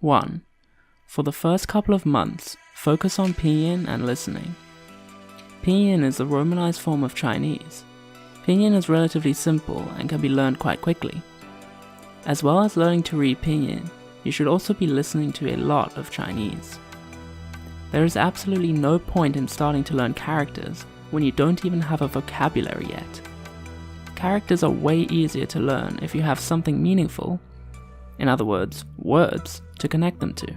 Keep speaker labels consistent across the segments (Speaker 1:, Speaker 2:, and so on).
Speaker 1: 1. For the first couple of months, focus on Pinyin and listening. Pinyin is a romanized form of Chinese. Pinyin is relatively simple and can be learned quite quickly. As well as learning to read Pinyin, you should also be listening to a lot of Chinese. There is absolutely no point in starting to learn characters when you don't even have a vocabulary yet. Characters are way easier to learn if you have something meaningful, in other words, words, to connect them to.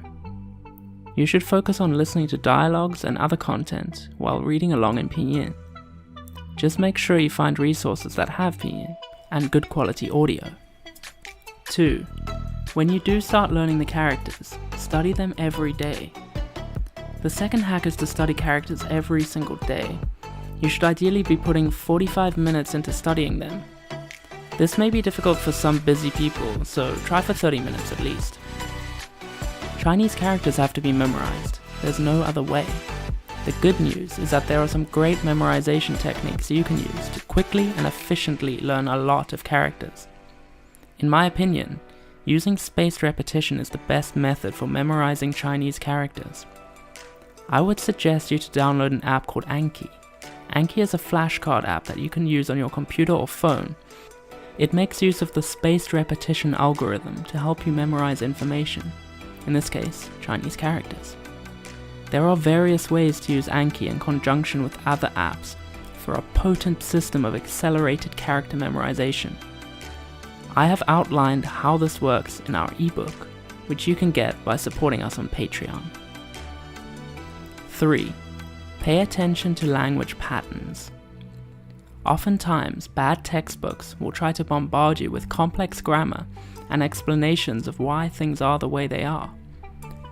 Speaker 1: You should focus on listening to dialogues and other content while reading along in Pinyin. Just make sure you find resources that have Pinyin and good quality audio. 2. When you do start learning the characters, study them every day. The second hack is to study characters every single day. You should ideally be putting 45 minutes into studying them. This may be difficult for some busy people, so try for 30 minutes at least. Chinese characters have to be memorized. There's no other way. The good news is that there are some great memorization techniques you can use to quickly and efficiently learn a lot of characters. In my opinion, using spaced repetition is the best method for memorizing Chinese characters. I would suggest you to download an app called Anki. Anki is a flashcard app that you can use on your computer or phone. It makes use of the spaced repetition algorithm to help you memorize information, in this case, Chinese characters. There are various ways to use Anki in conjunction with other apps for a potent system of accelerated character memorization. I have outlined how this works in our ebook, which you can get by supporting us on Patreon. 3. Pay attention to language patterns. Oftentimes, bad textbooks will try to bombard you with complex grammar and explanations of why things are the way they are.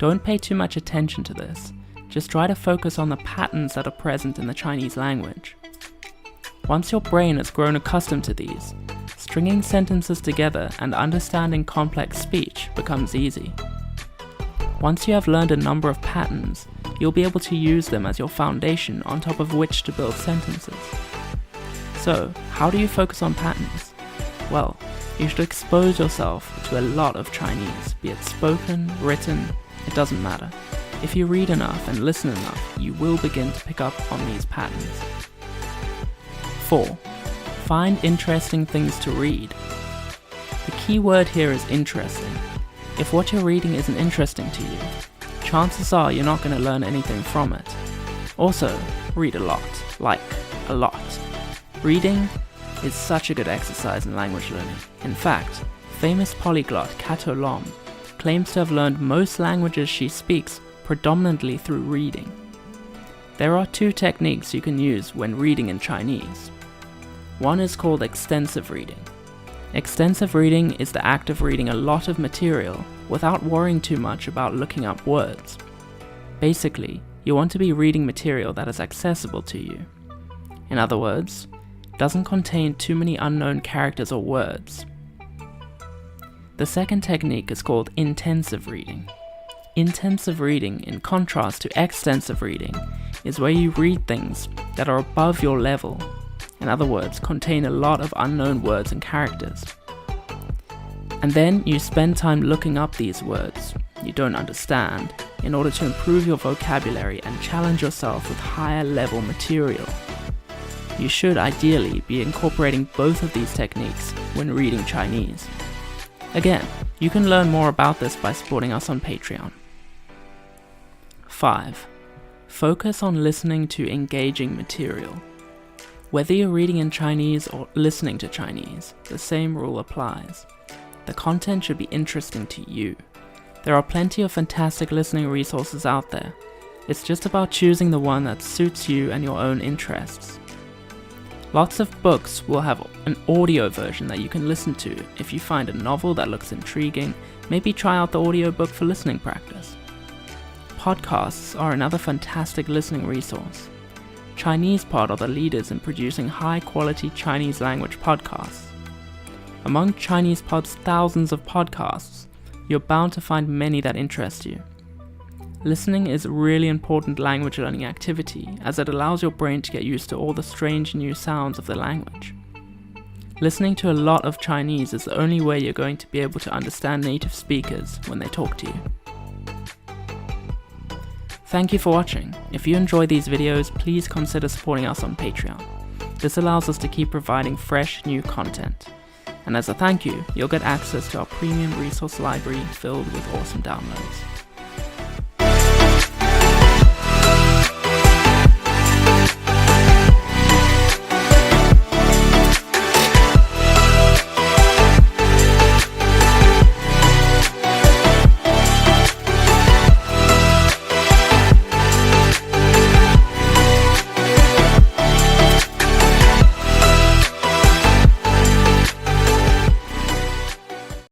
Speaker 1: Don't pay too much attention to this, just try to focus on the patterns that are present in the Chinese language. Once your brain has grown accustomed to these, stringing sentences together and understanding complex speech becomes easy. Once you have learned a number of patterns, you'll be able to use them as your foundation on top of which to build sentences. So, how do you focus on patterns? Well, you should expose yourself to a lot of Chinese, be it spoken, written, it doesn't matter. If you read enough and listen enough, you will begin to pick up on these patterns. 4. Find interesting things to read. The key word here is interesting. If what you're reading isn't interesting to you, chances are you're not going to learn anything from it. Also, read a lot, like a lot. Reading is such a good exercise in language learning. In fact, famous polyglot Kato Lom claims to have learned most languages she speaks predominantly through reading. There are 2 techniques you can use when reading in Chinese. One is called extensive reading. Extensive reading is the act of reading a lot of material without worrying too much about looking up words. Basically, you want to be reading material that is accessible to you. In other words, doesn't contain too many unknown characters or words. The second technique is called intensive reading. Intensive reading, in contrast to extensive reading, is where you read things that are above your level. In other words, contain a lot of unknown words and characters. And then you spend time looking up these words you don't understand in order to improve your vocabulary and challenge yourself with higher level material. You should ideally be incorporating both of these techniques when reading Chinese. Again, you can learn more about this by supporting us on Patreon. 5. Focus on listening to engaging material. Whether you're reading in Chinese or listening to Chinese, the same rule applies. The content should be interesting to you. There are plenty of fantastic listening resources out there. It's just about choosing the one that suits you and your own interests. Lots of books will have an audio version that you can listen to. If you find a novel that looks intriguing, maybe try out the audiobook for listening practice. Podcasts are another fantastic listening resource. ChinesePod are the leaders in producing high-quality Chinese language podcasts. Among ChinesePod's thousands of podcasts, you're bound to find many that interest you. Listening is a really important language learning activity as it allows your brain to get used to all the strange new sounds of the language. Listening to a lot of Chinese is the only way you're going to be able to understand native speakers when they talk to you. Thank you for watching. If you enjoy these videos, please consider supporting us on Patreon. This allows us to keep providing fresh, new content. And as a thank you, you'll get access to our premium resource library filled with awesome downloads.